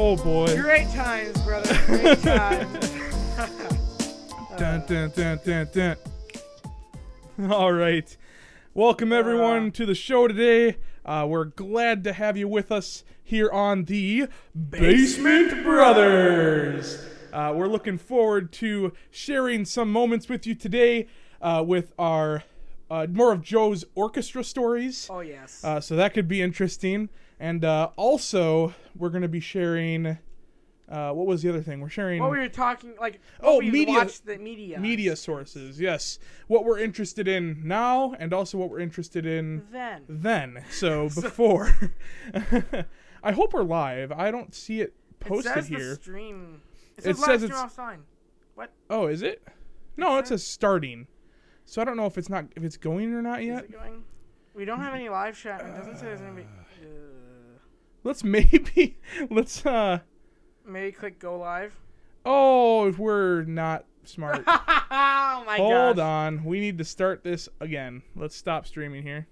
Oh boy. Great times, brother. Great times. Dun, dun, dun, dun, dun. All right. Welcome everyone to the show today. We're glad to have you with us here on the Basement Brothers. We're looking forward to sharing some moments with you today with our more of Joe's orchestra stories. Oh, yes. So that could be interesting. And also, we're going to be sharing... what was the other thing? We're sharing... What we were talking, like... media. Watched the media. Media sources, yes. What we're interested in now, and also what we're interested in... Then. So, before. I hope we're live. I don't see it posted it says here. The stream... It says it's... offline. What? Oh, is it? No, it says starting. So I don't know if it's going or not yet. Is it going? We don't have any live chat. It doesn't say there's anybody... Let's maybe click go live. Oh, we're not smart. Oh my god. Hold on. We need to start this again. Let's stop streaming here.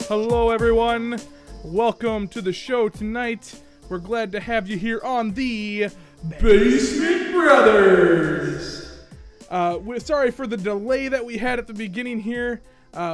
Hello everyone, welcome to the show tonight. We're glad to have you here on the Basement Brothers. We're sorry for the delay that we had at the beginning here.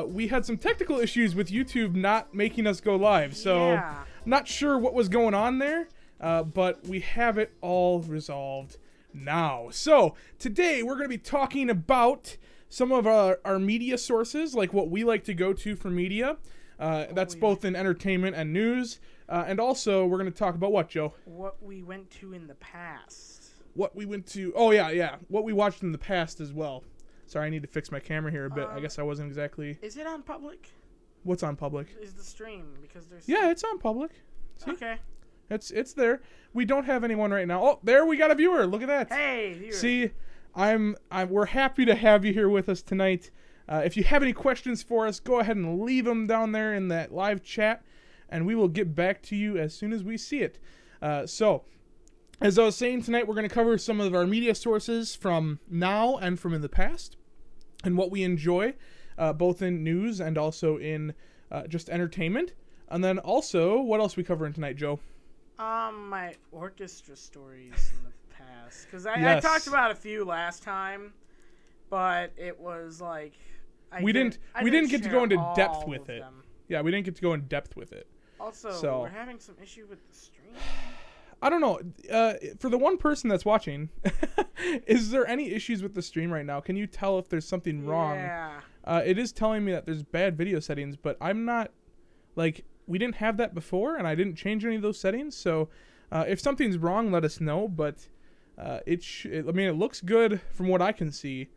We had some technical issues with YouTube not making us go live, so not sure what was going on there, but we have it all resolved now. So today we're going to be talking about some of our media sources, like what we like to go to for media. That's both in entertainment and news. And also, we're going to talk about what, Joe? What we went to in the past. What we went to... Oh, yeah. What we watched in the past as well. Sorry, I need to fix my camera here a bit. I guess I wasn't exactly... Is it on public? What's on public? Is the stream, because there's... Yeah, it's on public. See? Okay. It's there. We don't have anyone right now. Oh, there we got a viewer. Look at that. Hey, viewer. See, we're happy to have you here with us tonight. If you have any questions for us, go ahead and leave them down there in that live chat, and we will get back to you as soon as we see it. So, as I was saying, tonight we're going to cover some of our media sources from now and from in the past, and what we enjoy, both in news and also in just entertainment. And then also, what else are we covering tonight, Joe? My orchestra stories in the past. Because I talked about a few last time, but it was like... We didn't get to go into depth with it. Yeah, we didn't get to go in depth with it. Also, we're having some issue with the stream. I don't know. For the one person that's watching, is there any issues with the stream right now? Can you tell if there's something wrong it is telling me that there's bad video settings, but I'm not, like, we didn't have that before, and I didn't change any of those settings, so if something's wrong, let us know, but it looks good from what I can see,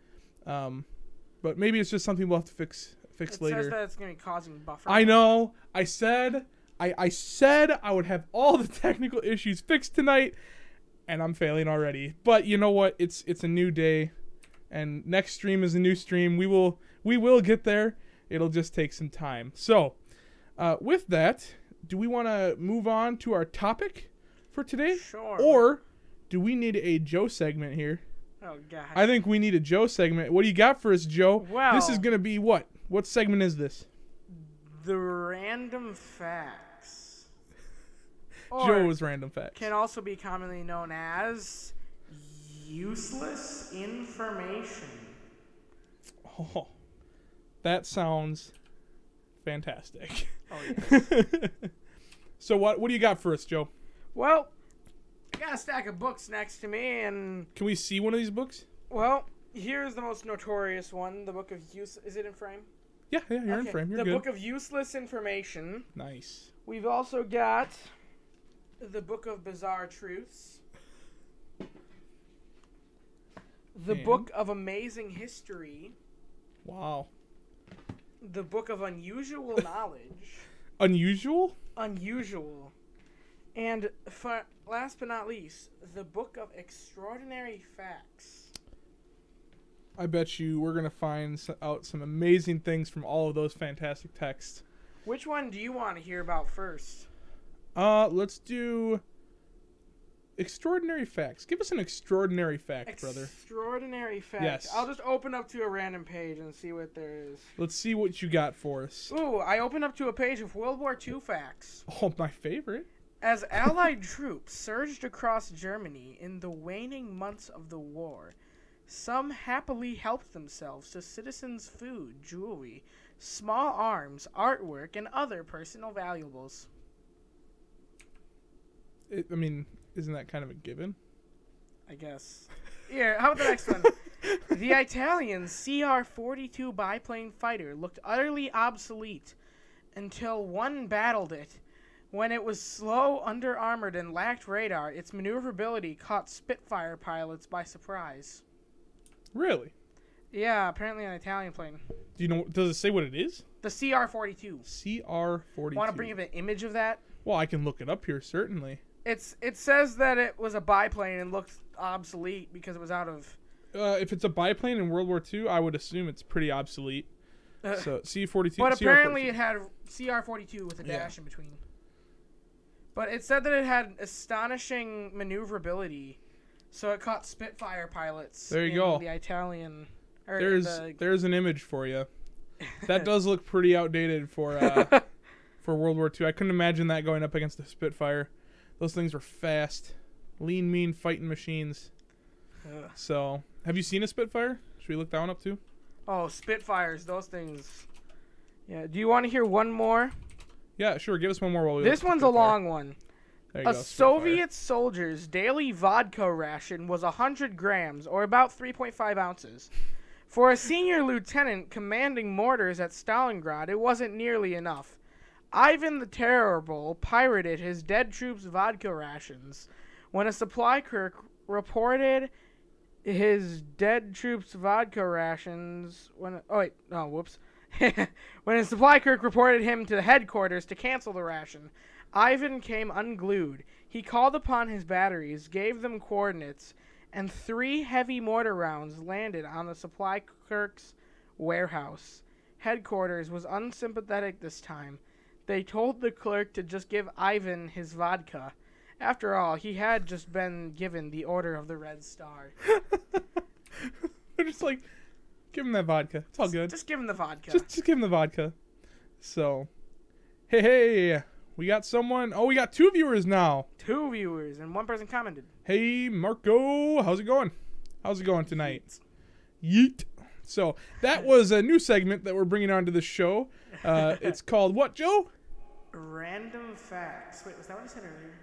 but maybe it's just something we'll have to fix later. It says that it's going to be causing buffering. I know. I said I would have all the technical issues fixed tonight, and I'm failing already. But you know what? It's a new day, and next stream is a new stream. We will get there. It'll just take some time. So, with that, do we want to move on to our topic for today? Sure. Or do we need a Joe segment here? Oh, gosh. I think we need a Joe segment. What do you got for us, Joe? Well, this is going to be what? What segment is this? The random facts. Joe's random facts. Can also be commonly known as useless information. Oh, that sounds fantastic. Oh, yes. So what do you got for us, Joe? Well, I got a stack of books next to me, and... Can we see one of these books? Well, here's the most notorious one, the Book of Use... Is it in frame? Yeah, you're in frame. You're good. The Book of Useless Information. Nice. We've also got the Book of Bizarre Truths. The Book of Amazing History. Wow. The Book of Unusual Knowledge. Unusual? Unusual. And last but not least, the Book of Extraordinary Facts. I bet you we're going to find out some amazing things from all of those fantastic texts. Which one do you want to hear about first? Let's do Extraordinary Facts. Give us an extraordinary fact, brother. Extraordinary fact. Yes. I'll just open up to a random page and see what there is. Let's see what you got for us. Ooh, I opened up to a page of World War II facts. Oh, my favorite. As Allied troops surged across Germany in the waning months of the war, some happily helped themselves to citizens' food, jewelry, small arms, artwork, and other personal valuables. Isn't that kind of a given? I guess. Here, how about the next one? The Italian CR-42 biplane fighter looked utterly obsolete until one battled it. When it was slow, under-armored, and lacked radar, its maneuverability caught Spitfire pilots by surprise. Really? Yeah, apparently an Italian plane. Do you know? Does it say what it is? The CR-42. CR-42. Want to bring up an image of that? Well, I can look it up here, certainly. It says that it was a biplane and looked obsolete because it was out of... If it's a biplane in World War II, I would assume it's pretty obsolete. So, C-42. But apparently it had CR-42 with a dash in between. But it said that it had astonishing maneuverability, so it caught Spitfire pilots. There you go. The Italian. There's an image for you. That does look pretty outdated for World War II. I couldn't imagine that going up against a Spitfire. Those things were fast, lean, mean fighting machines. Ugh. So, have you seen a Spitfire? Should we look that one up too? Oh, Spitfires, those things. Yeah. Do you want to hear one more? Yeah, sure. Give us one more while we This one's a long one. There you go, Soviet soldier's daily vodka ration was 100 grams, or about 3.5 ounces. For a senior lieutenant commanding mortars at Stalingrad, it wasn't nearly enough. Ivan the Terrible pirated his dead troops' vodka rations. When a supply clerk reported his dead troops' vodka rations... When a supply clerk reported him to the headquarters to cancel the ration, Ivan came unglued. He called upon his batteries, gave them coordinates, and 3 heavy mortar rounds landed on the supply clerk's warehouse. Headquarters was unsympathetic this time. They told the clerk to just give Ivan his vodka. After all, he had just been given the Order of the Red Star. They're just like, give him that vodka. It's all good. Just give him the vodka. Just give him the vodka. So, hey, we got someone. Oh, we got 2 viewers now. 2 viewers, and 1 person commented. Hey, Marco. How's it going? How's it going tonight? Yeet. So, that was a new segment that we're bringing onto the show. It's called what, Joe? Random facts. Wait, was that what I said earlier?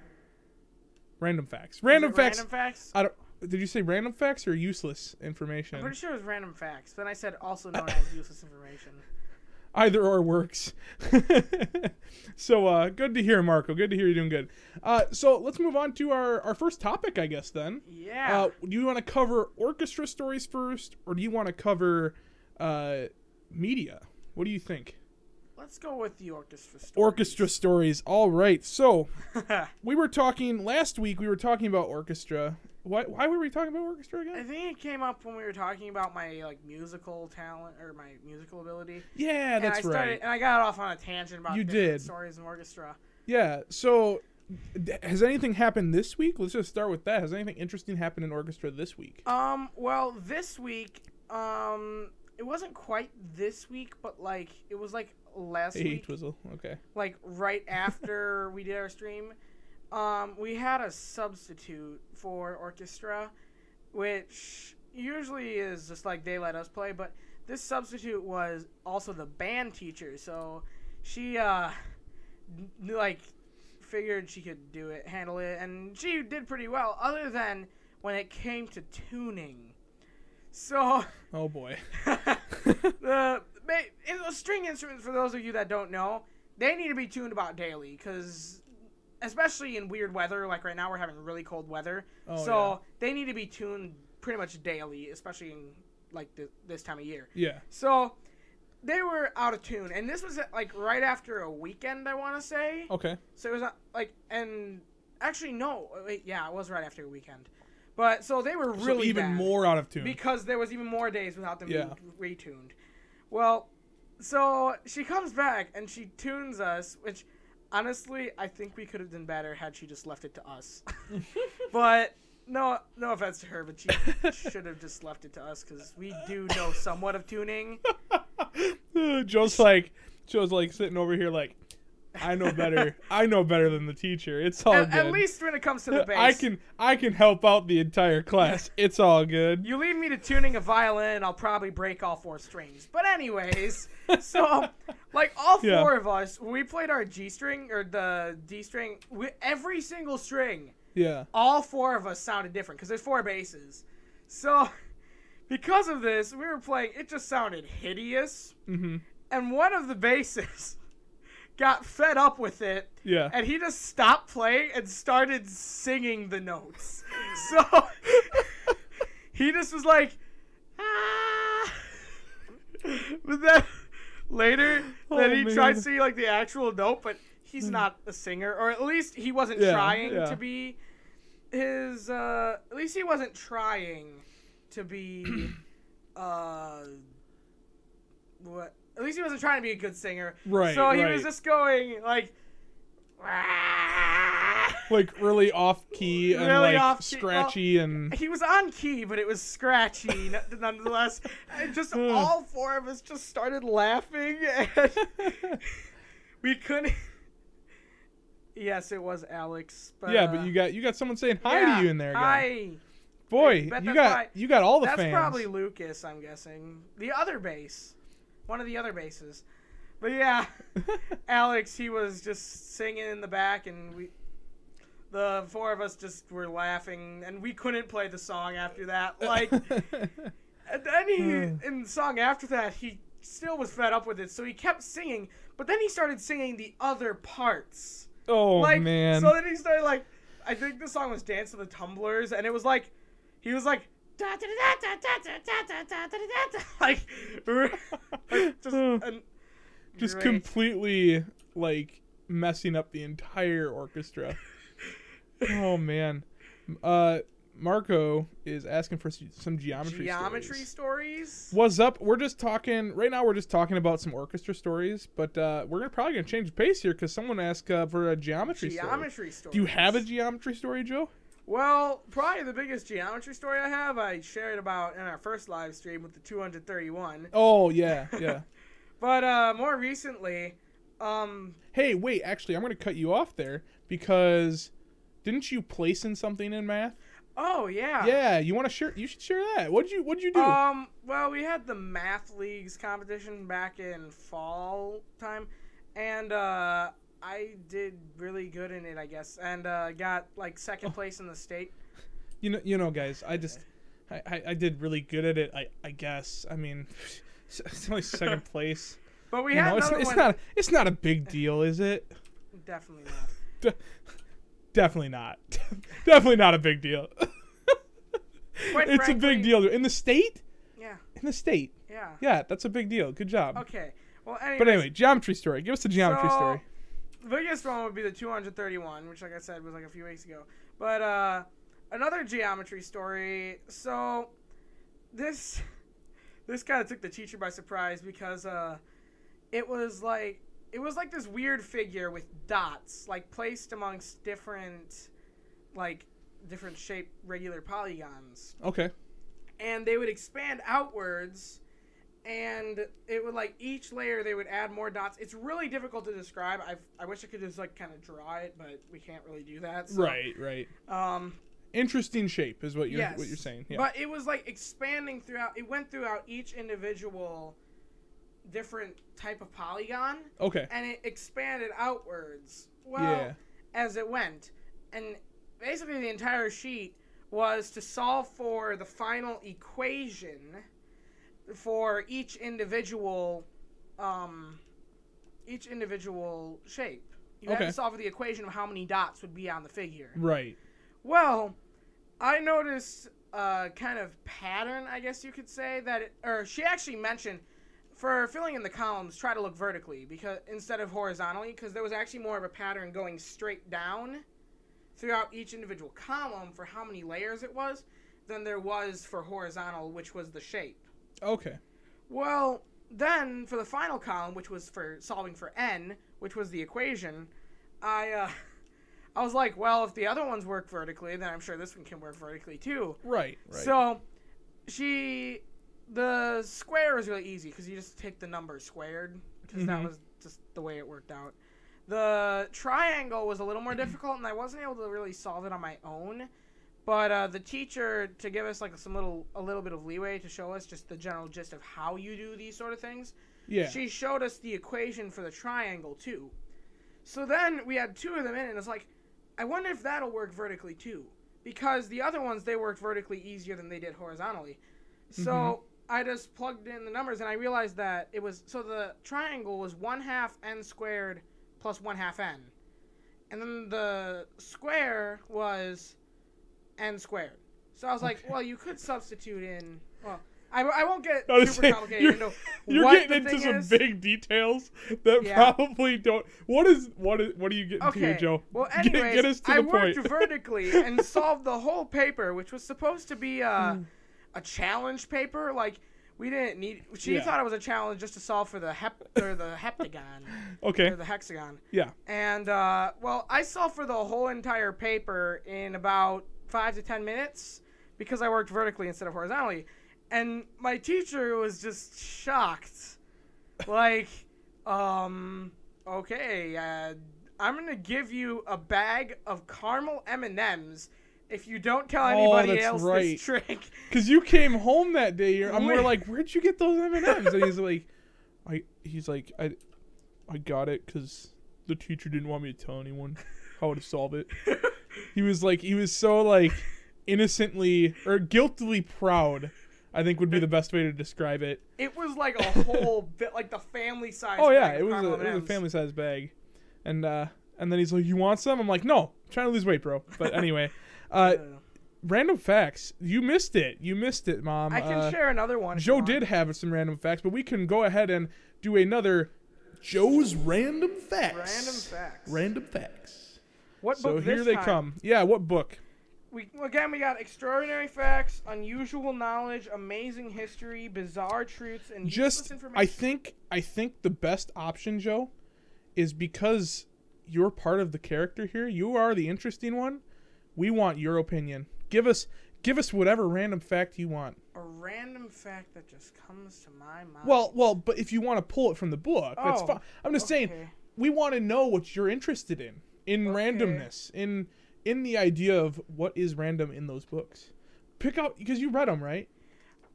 Random facts. Random facts. Random facts? Did you say random facts or useless information? I'm pretty sure it was random facts. Then I said also known as useless information. Either or works. So good to hear, Marco. Good to hear you're doing good. So let's move on to our first topic, I guess, then. Yeah. Do you want to cover orchestra stories first, or do you want to cover media? What do you think? Let's go with the orchestra stories. Orchestra stories. All right. So we were talking last week. We were talking about orchestra. Why were we talking about orchestra again? I think it came up when we were talking about my musical talent or my musical ability. Yeah, that's right. And I got off on a tangent about different stories in orchestra. Yeah. So has anything happened this week? Let's just start with that. Has anything interesting happened in orchestra this week? Well, this week, it wasn't quite this week, but it was last week. Okay. Right after we did our stream. We had a substitute for orchestra, which usually is just they let us play, but this substitute was also the band teacher, so she figured she could handle it, and she did pretty well, other than when it came to tuning. So oh boy. the string instruments, for those of you that don't know, they need to be tuned about daily, because especially in weird weather, like right now we're having really cold weather. They need to be tuned pretty much daily, especially in this time of year. Yeah. So they were out of tune, and this was right after a weekend, I want to say. Okay. So it was and actually no, wait, yeah, it was right after a weekend. But so they were really even bad more out of tune because there was even more days without them being retuned. Well, so she comes back and she tunes us, which honestly, I think we could have done better had she just left it to us. But no offense to her, but she should have just left it to us because we do know somewhat of tuning. Joe's sitting over here I know better. I know better than the teacher. It's all good. At least when it comes to the bass. I can help out the entire class. It's all good. You leave me to tuning a violin, I'll probably break all 4 strings. But anyways, so all 4 of us, when we played our G string or the D string, every single string, all 4 of us sounded different because there's 4 basses. So because of this, we were playing. It just sounded hideous. Mm-hmm. And one of the basses got fed up with it, and he just stopped playing and started singing the notes. So he just was ah. But then later, he tried to sing the actual note, but he's not a singer, or at least he wasn't trying to be his. At least he wasn't trying to be. What? At least he wasn't trying to be a good singer. Right. So he was just going really off key and really off scratchy. Well, and he was on key, but it was scratchy nonetheless. And just all 4 of us just started laughing, and we couldn't. Yes, it was Alex. But, but you got someone saying hi to you in there again. Hi. Boy, you got all the fans. That's probably Lucas, I'm guessing. The other bass. One of the other basses. But yeah, Alex, he was just singing in the back, and the 4 of us just were laughing, and we couldn't play the song after that. And then in the song after that, he still was fed up with it, so he kept singing, but then he started singing the other parts. Oh, man. So then he started, I think the song was Dance of the Tumblers, and it was he was just completely messing up the entire orchestra. Oh man. Marco is asking for some geometry stories. What's up? We're just talking right now. We're just talking about some orchestra stories, but we're probably gonna change the pace here because someone asked for a geometry story. Do you have a geometry story, Joe? Well, probably the biggest geometry story I have, I shared about in our first live stream with the 231. Oh, yeah, yeah. But more recently... Hey, wait, actually, I'm going to cut you off there because didn't you place in something in math? Oh, yeah. Yeah, you want to share? You should share that. What'd you do? Well, we had the math leagues competition back in fall time, and I did really good in it, I guess, and got second place in the state. You know, guys. I did really good at it. I guess. I mean, it's only second place. But we had another one. It's not a big deal, is it? Definitely not. Definitely not. Definitely not a big deal. It's a big deal in the state. Yeah. In the state. Yeah. Yeah, that's a big deal. Good job. Okay. Well, anyways, but anyway, geometry story. Give us the geometry story. The biggest one would be the 231, which, like I said, was like a few weeks ago. But another geometry story. So this kind of took the teacher by surprise because it was like this weird figure with dots, like placed amongst different shaped regular polygons. Okay. And they would expand outwards, and it would each layer they would add more dots. It's really difficult to describe. I wish I could just kind of draw it, but we can't really do that. So, right. Interesting shape is what you're saying. Yeah. But it was expanding throughout. It went throughout each individual different type of polygon. Okay. And it expanded outwards. Well, as it went, and basically the entire sheet was to solve for the final equation for each individual shape. You had to solve for the equation of how many dots would be on the figure. Right. Well, I noticed a kind of pattern, I guess you could say, she actually mentioned for filling in the columns, try to look vertically instead of horizontally, because there was actually more of a pattern going straight down throughout each individual column for how many layers it was than there was for horizontal, which was the shape. Okay. Well, then for the final column, which was for solving for n, which was the equation, I was like, well, if the other ones work vertically, then I'm sure this one can work vertically too. Right. So the square is really easy because you just take the number squared, because that was just the way it worked out. The triangle was a little more difficult, and I wasn't able to really solve it on my own. But the teacher, to give us a little bit of leeway to show us just the general gist of how you do these sort of things, she showed us the equation for the triangle too. So then we had two of them in, and it's I wonder if that'll work vertically too, because the other ones, they worked vertically easier than they did horizontally. So I just plugged in the numbers, and I realized that it was, so the triangle was 1/2 n squared plus 1/2 n. And then the square was n squared. So I was like, well, you could substitute in, well, I won't get super complicated into you're what getting the into some is. Big details that probably don't. What are you getting to here, Joe? Well, anyways, get us to I the point. worked vertically and solved the whole paper, which was supposed to be a challenge paper. We didn't need. She thought it was a challenge just to solve for the heptagon. Okay. Or the hexagon. Yeah. And I solved for the whole entire paper in about 5 to 10 minutes because I worked vertically instead of horizontally. And my teacher was just shocked. Okay, I'm gonna give you a bag of caramel M&Ms if you don't tell anybody else this trick. Because you came home that day, and we're like, where'd you get those M&Ms? And he's like, I got it because the teacher didn't want me to tell anyone how to solve it. He was so innocently or guiltily proud, I think would be the best way to describe it. It was like a whole bit, like the family size. Oh yeah, bag it was a family size bag, and then he's like, "You want some?" I'm like, "No, I'm trying to lose weight, bro." But anyway, random facts. You missed it, Mom. I can share another one. Joe did have some random facts, but we can go ahead and do another Joe's random facts. Random facts. What book? So here they come. Yeah, what book? We got extraordinary facts, unusual knowledge, amazing history, bizarre truths, and useless information. I think the best option, Joe, is because you're part of the character here. You are the interesting one. We want your opinion. Give us whatever random fact you want. A random fact that just comes to my mind. Well, but if you want to pull it from the book, that's fine. I'm just saying, we want to know what you're interested in randomness, in the idea of what is random in those books. Pick out, because you read them, right?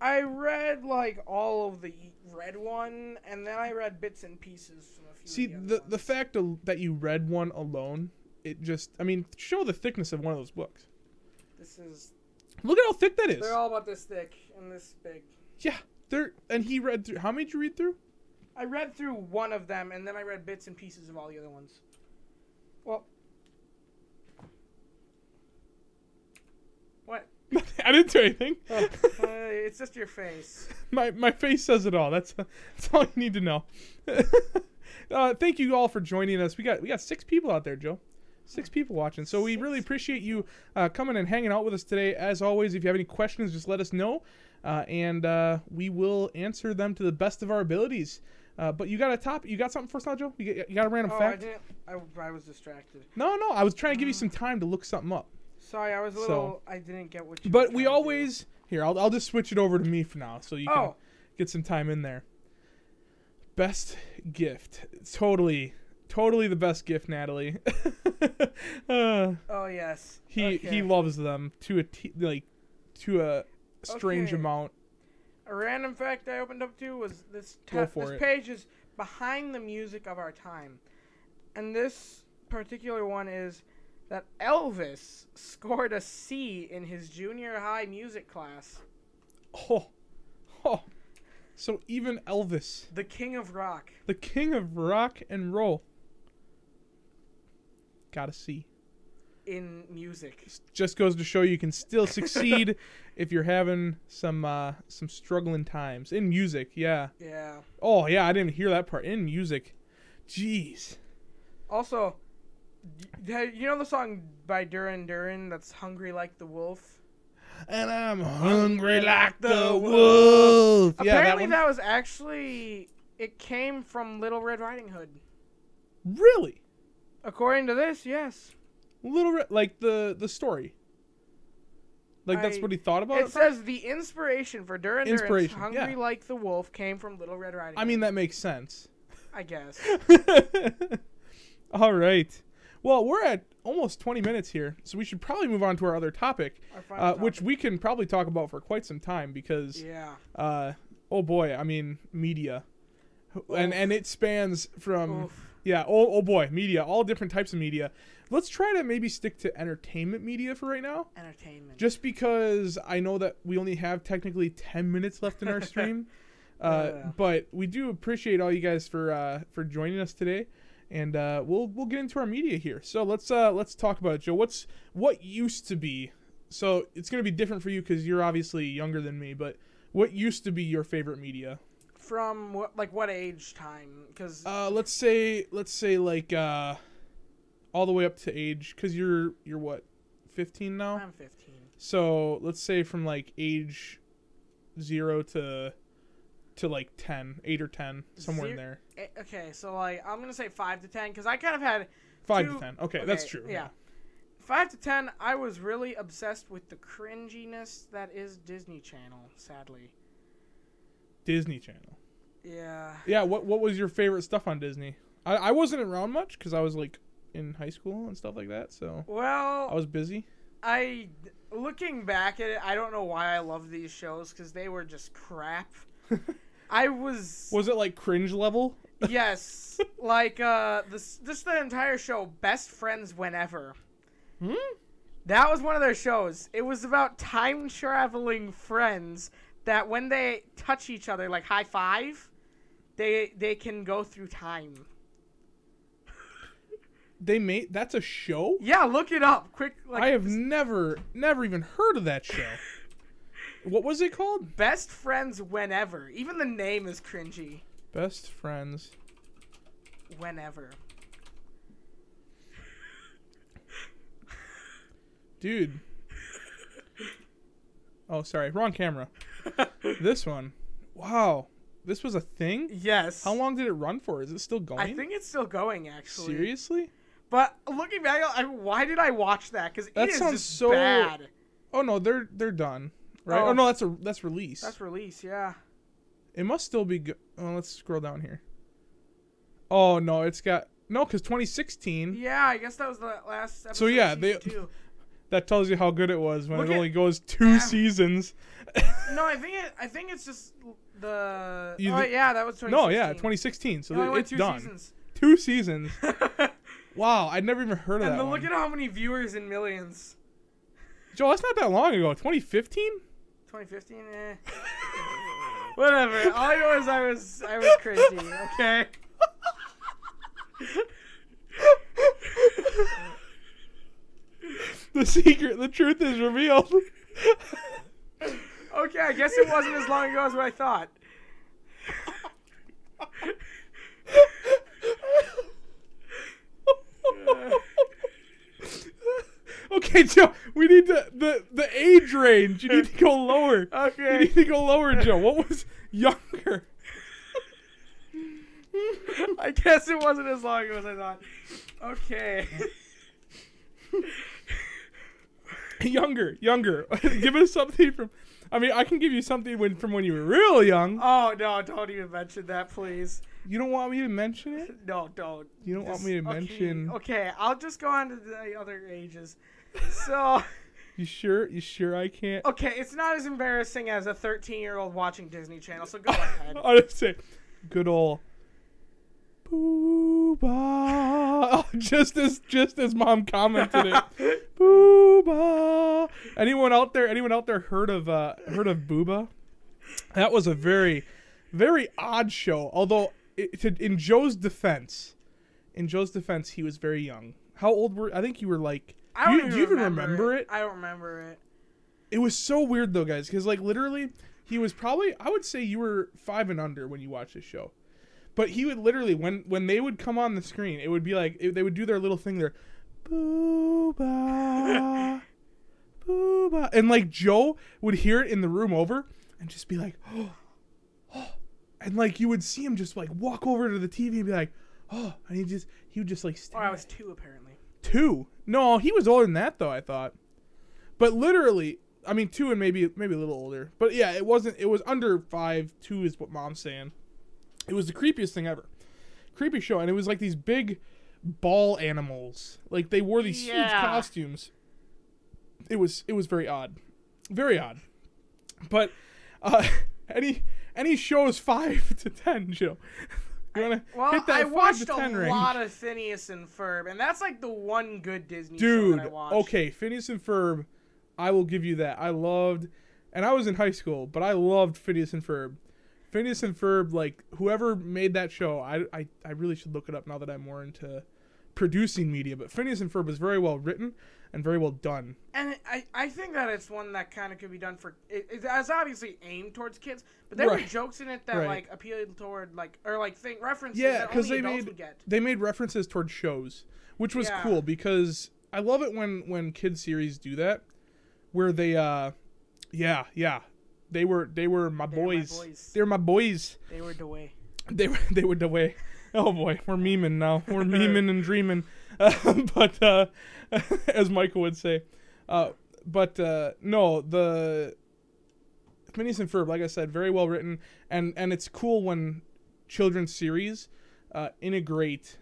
I read all of the red one, and then I read bits and pieces from a few. See, the fact that you read one alone, it just, show the thickness of one of those books. This is Look at how thick that is. They're all about this thick and this big. Yeah. And he read through. How many did you read through? I read through one of them, and then I read bits and pieces of all the other ones. Well. What? I didn't do anything. It's just your face. My face says it all. That's all you need to know. Thank you all for joining us. We got 6 people out there, Joe. 6 people watching. So we really appreciate you coming and hanging out with us today. As always, if you have any questions, just let us know, and we will answer them to the best of our abilities. But you got something for us now, Joe? You got a random fact? I was distracted. No. I was trying to give you some time to look something up. Sorry, I was a little. I didn't get what you. But we always here. I'll just switch it over to me for now, so you can get some time in there. Best gift, totally the best gift, Natalie. Oh yes. He loves them to a strange amount. A random fact I opened up to was this page is behind the music of our time, and this particular one is that Elvis scored a C in his junior high music class. Oh. So even Elvis, the king of rock and roll, got a C in music. Just goes to show you can still succeed if you're having some struggling times in music. Yeah. Oh yeah, I didn't hear that part. In music, jeez. Also, you know the song by Duran Duran that's "Hungry Like the Wolf"? And I'm hungry like the wolf. Apparently that was actually, it came from Little Red Riding Hood. Really? According to this, yes. Little Red, like the story. Like that's what he thought about it? It says the inspiration for Duran Duran's Hungry Like the Wolf came from Little Red Riding Hood. I mean, that makes sense. I guess. All right. Well, we're at almost 20 minutes here, so we should probably move on to our other topic, which we can probably talk about for quite some time because, oh boy, I mean, media. And it spans from, oh boy, media, all different types of media. Let's try to maybe stick to entertainment media for right now. Entertainment. Just because I know that we only have technically 10 minutes left in our stream. But we do appreciate all you guys for joining us today. And we'll get into our media here. So let's talk about it, Joe. What used to be? So it's gonna be different for you because you're obviously younger than me. But what used to be your favorite media? From what age time? Because let's say like all the way up to age. Because you're what, 15 now? I'm 15. So let's say from like age 0 to like 10, 8 or 10, somewhere in there. Okay, so like I'm gonna say 5 to 10 because I kind of had 5 to 10. Okay, that's true. Yeah, 5 to 10. I was really obsessed with the cringiness that is Disney Channel. Sadly. Disney Channel. Yeah. Yeah. What was your favorite stuff on Disney? I wasn't around much because I was like in high school and stuff like that. So. Well. I was busy. Looking back at it, I don't know why I love these shows because they were just crap. Was it like cringe level? Yes. Like the entire show, Best Friends Whenever. That was one of their shows. It was about time traveling friends that when they touch each other, like high five, they can go through time. That's a show? Yeah, look it up quick. I have never even heard of that show. What was it called? Best Friends Whenever. Even the name is cringy. Best Friends Whenever. Dude. Oh, sorry. Wrong camera. This one. Wow. This was a thing? Yes. How long did it run for? Is it still going? I think it's still going, actually. Seriously? But looking back, why did I watch that? Because it is just so bad. Oh, no. They're done. Right? Oh, no. That's release. That's release, yeah. It must still be good. Oh, let's scroll down here. Oh, no. It's got... No, because 2016... Yeah, I guess that was the last episode. So, yeah, that tells you how good it was when it only goes 2 seasons. No, I think it's just the... yeah, that was 2016. No, yeah, 2016. So it's done. Seasons. 2 seasons. Wow, I'd never even heard of that And one. look at how many viewers in millions. Joe, that's not that long ago. 2015? 2015? Whatever. All I know is I was crazy, okay? The truth is revealed. Okay, I guess it wasn't as long ago as what I thought. Okay, Joe, we need the age range. You need to go lower. Okay. You need to go lower, Joe. What was younger? I guess it wasn't as long ago as I thought. Okay. Younger. Give us something from... I mean, I can give you something from when you were real young. Oh, no, don't even mention that, please. You don't want me to mention it? No, don't. You don't want me to mention... Okay, I'll just go on to the other ages. So... You sure I can't? Okay, it's not as embarrassing as a 13-year-old watching Disney Channel, so go ahead. I'll just say, good old... Booba. Oh, just as Mom commented it. Booba. Anyone out there heard of Booba? That was a very, very odd show. Although in Joe's defense, he was very young. How old were? I think you were like. Do you even remember it? I don't remember it. It was so weird though, guys, because like literally, he was probably, I would say you were 5 and under when you watched this show. But he would literally, when they would come on the screen, it would be like, they would do their little thing there. Booba. Booba. And like Joe would hear it in the room over and just be like, oh. And like you would see him just like walk over to the TV and be like, oh. And he would just like stand. Oh, I was 2 apparently. 2? No, he was older than that though, I thought. But literally, I mean 2 and maybe a little older. But yeah, it was under 5. 2 is what Mom's saying. It was the creepiest thing ever. Creepy show. And it was like these big ball animals. Like they wore these huge costumes. It was very odd. Very odd. But any shows 5 to 10, Joe? You want to hit that 5 to 10 range? I watched a lot of Phineas and Ferb, and that's like the one good Disney show that I watched. Okay, Phineas and Ferb, I will give you that. I loved, and I was in high school, but I loved Phineas and Ferb. Phineas and Ferb, like, whoever made that show, I really should look it up now that I'm more into producing media. But Phineas and Ferb was very well written and very well done. And I think that it's one that kind of could be done for... It's obviously aimed towards kids, but there were jokes in it that, like, appealed toward, like... Or, like, references that only adults would get. They made references towards shows, which was cool because I love it when kids series do that, where they, They were my boys. They were my boys. They were the way. They were the way. Oh boy, we're memeing now. We're memeing and dreaming. But as Michael would say. No, the Phineas and Ferb, like I said, very well written, and it's cool when children's series integrate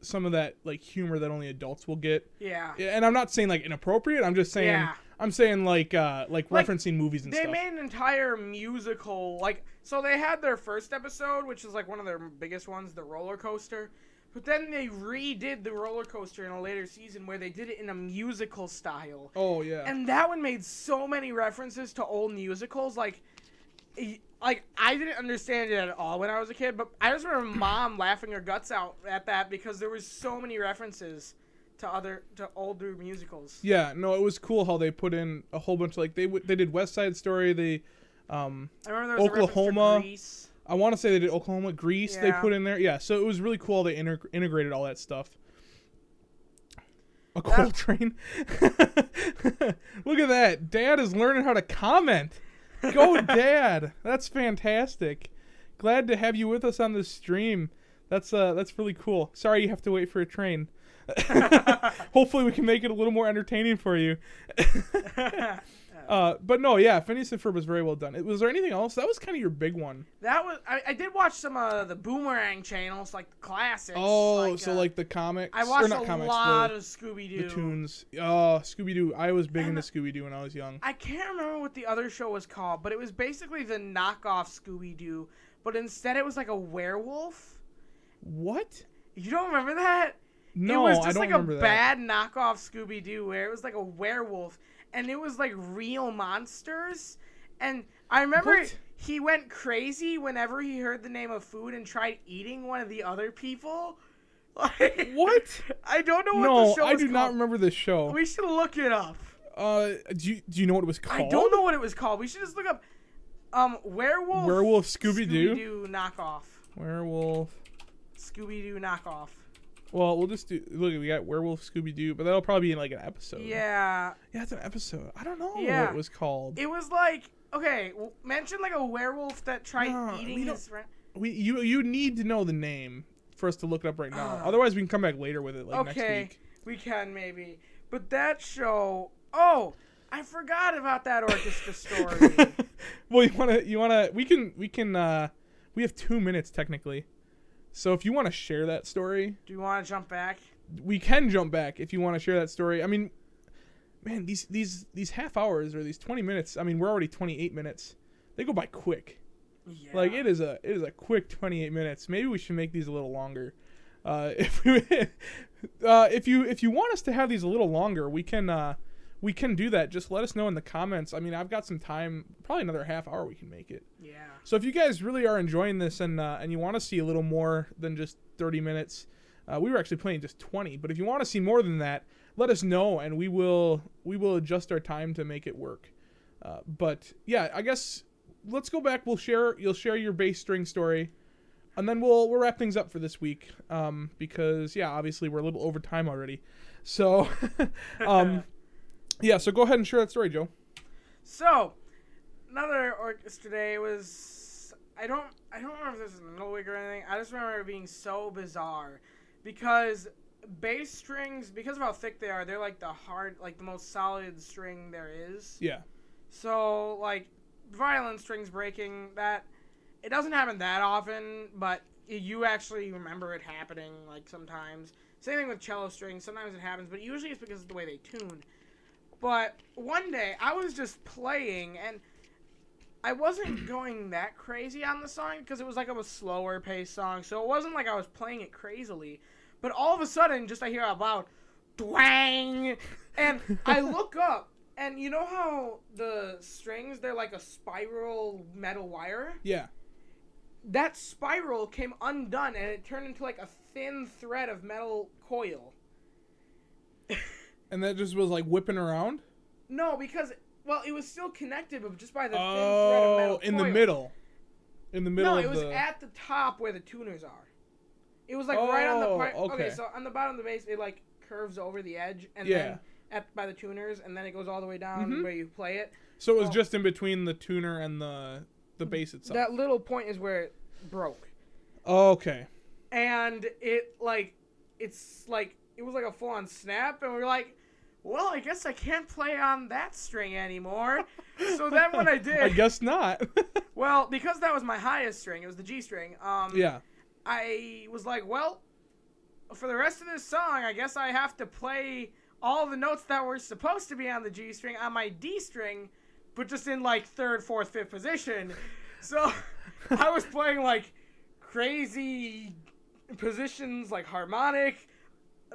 some of that like humor that only adults will get. Yeah. And I'm not saying like inappropriate. I'm just saying. Yeah. I'm saying like referencing movies and stuff. They made an entire musical, like, so they had their first episode, which is like one of their biggest ones, the roller coaster. But then they redid the roller coaster in a later season where they did it in a musical style. Oh yeah. And that one made so many references to old musicals, like I didn't understand it at all when I was a kid, but I just remember Mom laughing her guts out at that because there was so many references to older musicals. Yeah, no, it was cool how they put in a whole bunch of, like, they did West Side Story, they I remember there was Oklahoma. A reference to Grease. I want to say they did Oklahoma, Grease. Yeah. They put in there. Yeah, so it was really cool they integrated all that stuff. A coal train. Look at that. Dad is learning how to comment. Go Dad. That's fantastic. Glad to have you with us on this stream. That's really cool. Sorry you have to wait for a train. Hopefully we can make it a little more entertaining for you. But no, yeah, Phineas and Ferb was very well done. Was there anything else? That was kind of your big one. That was I did watch some of the Boomerang channels, like the classics. Oh, so like the comics. I watched lot of Scooby-Doo. The tunes. Oh, Scooby-Doo. I was big into Scooby-Doo when I was young. I can't remember what the other show was called, but it was basically the knockoff Scooby-Doo, but instead it was like a werewolf. What? You don't remember that? No, it was I just don't like a remember that. bad knockoff Scooby-Doo where it was like a werewolf and it was like real monsters. And I remember What? he went crazy whenever he heard the name of food and tried eating one of the other people. Like, What? I don't know what No, the show I was do called. not remember this show. We should look it up. Do you know what it was called? I don't know what it was called. We should just look up werewolf Scooby-Doo? knockoff. Werewolf. Scooby-Doo knockoff. Well, we'll just do. Look, we got Werewolf Scooby-Doo, but that'll probably be in like an episode. Yeah. Yeah, it's an episode. I don't know what Yeah. it was called. It was like, okay, mention like a werewolf that tried No, eating his friend. You need to know the name for us to look it up right now. Otherwise, we can come back later with it, like next week. We can maybe. But that show. Oh, I forgot about that orchestra story. Well, we have 2 minutes technically. So if you want to share that story, Do you want to jump back? we can jump back if you want to share that story. I mean, man, these half hours or these 20 minutes. I mean, we're already 28 minutes. They go by quick. Yeah. Like it is a quick 28 minutes. Maybe we should make these a little longer. If you want us to have these a little longer, we can do that. Just let us know in the comments. I mean, I've got some time, probably another half hour we can make it. Yeah. So if you guys really are enjoying this and you want to see a little more than just 30 minutes, we were actually playing just 20. But if you want to see more than that, let us know and we will adjust our time to make it work. But yeah, I guess let's go back. You'll share your bass string story, and then we'll wrap things up for this week. Because yeah, obviously we're a little over time already. So yeah, so go ahead and share that story, Joe. So, another orchestra day was, I don't remember if this was in the middle week or anything. I just remember it being so bizarre because bass strings, because of how thick they are, they're like the most solid string there is. Yeah. So, like, violin strings breaking, that, it doesn't happen that often, but you actually remember it happening, like, sometimes. Same thing with cello strings. Sometimes it happens, but usually it's because of the way they tune. But one day, I was just playing, and I wasn't going that crazy on the song, because it was like a slower paced song, so it wasn't like I was playing it crazily. But all of a sudden, just I hear a loud twang, and I look up, and you know how the strings, they're like a spiral metal wire? Yeah. That spiral came undone, and it turned into like a thin thread of metal coil. And that just was like whipping around? No, because, well, it was still connected, but just by the thin thread of metal coil. In the middle. In the middle No, of it was at the top where the tuners are. It was like right on the part. Okay, so on the bottom of the bass, it like curves over the edge, and then by the tuners, and then it goes all the way down where you play it. So it was just in between the tuner and the bass itself. That little point is where it broke. Oh, okay. And it was like a full-on snap, and we were like, well, I guess I can't play on that string anymore. So then what I did... I guess not. Well, because that was my highest string, it was the G string, yeah. I was like, well, for the rest of this song, I guess I have to play all the notes that were supposed to be on the G string on my D string, but just in, like, 3rd, 4th, 5th position. So I was playing, like, crazy positions, like harmonic,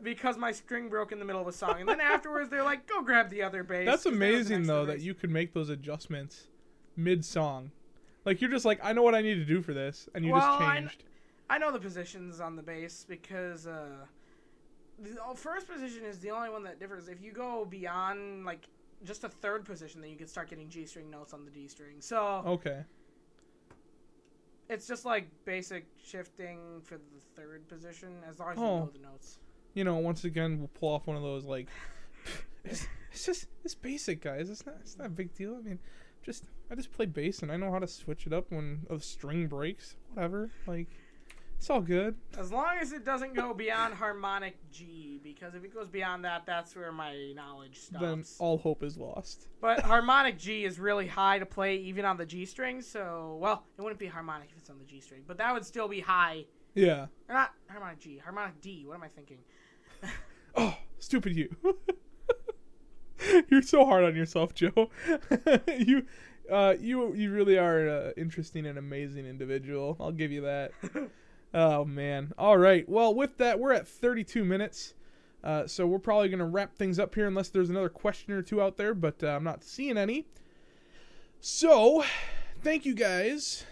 because my string broke in the middle of a song. And then afterwards, they're like, go grab the other bass. That's amazing, though, that you could make those adjustments mid-song. Like, you're just like, I know what I need to do for this, and you just changed. I know the positions on the bass because the first position is the only one that differs. If you go beyond, like, just a 3rd position, then you can start getting G string notes on the D string. So okay. It's just like basic shifting for the 3rd position, as long as you know the notes. You know, once again, we'll pull off one of those, like, it's basic, guys. It's not a big deal. I mean, I just play bass, and I know how to switch it up when a string breaks. Whatever. Like, it's all good. As long as it doesn't go beyond harmonic G, because if it goes beyond that, that's where my knowledge stops. Then all hope is lost. But harmonic G is really high to play even on the G string, so, well, it wouldn't be harmonic if it's on the G string, but that would still be high. Yeah. Or not harmonic G, harmonic D. What am I thinking? Oh, stupid you. You're so hard on yourself, Joe. You really are an interesting and amazing individual. I'll give you that. Oh, man. All right. Well, with that, we're at 32 minutes. So we're probably going to wrap things up here unless there's another question or two out there, but I'm not seeing any. So, thank you guys.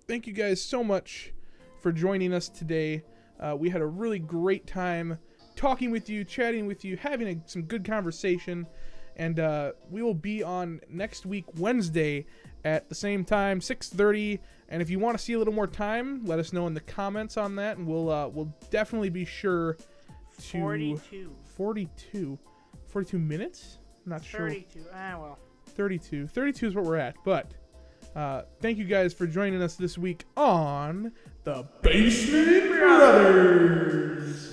Thank you guys so much for joining us today. We had a really great time talking with you, chatting with you, having some good conversation. And we will be on next week, Wednesday, at the same time, 6:30. And if you want to see a little more time, let us know in the comments on that, and we'll definitely be sure to 42 minutes. I'm not sure. 32. Well. 32 is what we're at. But thank you guys for joining us this week on the Basement Brothers.